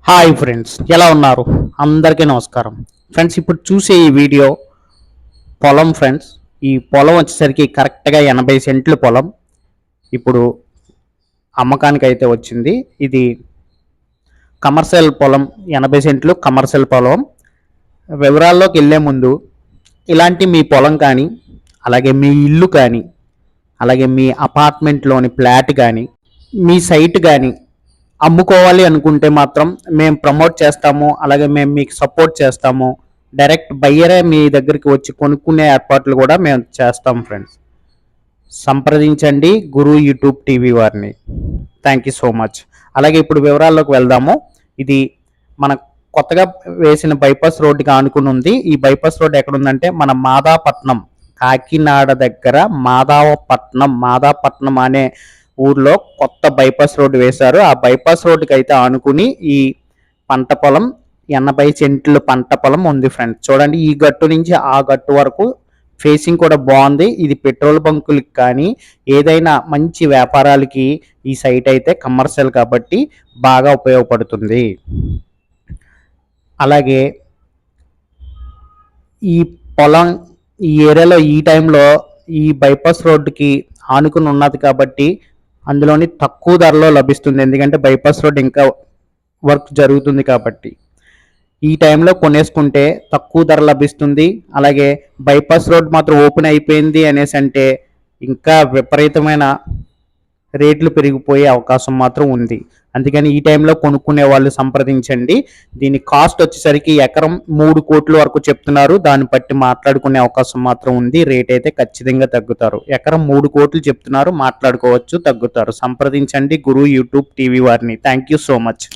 Hi friends, ఎలా ఉన్నారు? అందరికీ నమస్కారం. ఫ్రెండ్స్, ఇప్పుడు చూసే ఈ వీడియో పొలం ఫ్రెండ్స్. ఈ పొలం వచ్చేసరికి కరెక్ట్గా 80 సెంట్లు పొలం ఇప్పుడు అమ్మకానికి అయితే వచ్చింది. ఇది కమర్షియల్ పొలం, 80 సెంట్లు కమర్షియల్ పొలం. వివరాల్లోకి వెళ్ళే ముందు ఇలాంటి మీ పొలం కానీ, అలాగే మీ ఇల్లు కానీ, అలాగే మీ అపార్ట్మెంట్లోని ఫ్లాట్ కానీ, మీ సైట్ కానీ అమ్ముకోవాలి అనుకుంటే మాత్రం మేము ప్రమోట్ చేస్తాము, అలాగే మేము మీకు సపోర్ట్ చేస్తాము. డైరెక్ట్ బయ్యరే మీ దగ్గరికి వచ్చి కొనుక్కునే ఏర్పాట్లు కూడా మేము చేస్తాం ఫ్రెండ్స్. సంప్రదించండి గురు యూట్యూబ్ టీవీ వారిని. Thank you so much. అలాగే ఇప్పుడు వివరాల్లోకి వెళ్దాము. ఇది మన కొత్తగా వేసిన బైపాస్ రోడ్డుకి ఆనుకుని ఉంది. ఈ బైపాస్ రోడ్ ఎక్కడుందంటే మన మాదాపట్నం, కాకినాడ దగ్గర మాదాపట్నం అనే ఊర్లో కొత్త బైపాస్ రోడ్డు వేశారు. ఆ బైపాస్ రోడ్డుకి అయితే ఆనుకుని ఈ పంట పొలం 80 సెంట్లు పంట పొలం ఉంది ఫ్రెండ్స్. చూడండి, ఈ గట్టు నుంచి ఆ గట్టు వరకు ఫేసింగ్ కూడా బాగుంది. ఇది పెట్రోల్ బంకులకి కానీ ఏదైనా మంచి వ్యాపారాలకి ఈ సైట్ అయితే కమర్షియల్ కాబట్టి బాగా ఉపయోగపడుతుంది. అలాగే ఈ పొలం ఈ ఏరియాలో ఈ టైంలో ఈ బైపాస్ రోడ్డుకి ఆనుకుని ఉన్నది కాబట్టి అందులోని తక్కువ ధరలో లభిస్తుంది. ఎందుకంటే బైపాస్ రోడ్ ఇంకా వర్క్ జరుగుతుంది కాబట్టి ఈ టైంలో కొనేసుకుంటే తక్కువ ధర లభిస్తుంది. అలాగే బైపాస్ రోడ్ మాత్రం ఓపెన్ అయిపోయింది అనేసి అంటే ఇంకా విపరీతమైన రేట్లు పెరిగిపోయే అవకాశం మాత్రం ఉంది. అందుకని ఈ టైంలో కొనుక్కునే వాళ్ళు సంప్రదించండి. దీని కాస్ట్ వచ్చేసరికి ఎకరం 3 కోట్ల వరకు చెప్తున్నారు. దాన్ని బట్టి మాట్లాడుకునే అవకాశం మాత్రం ఉంది. రేట్ అయితే ఖచ్చితంగా తగ్గుతారు. ఎకరం 3 కోట్లు చెప్తున్నారు, మాట్లాడుకోవచ్చు, తగ్గుతారు. సంప్రదించండి గురు యూట్యూబ్ టీవీ వారిని. Thank you so much.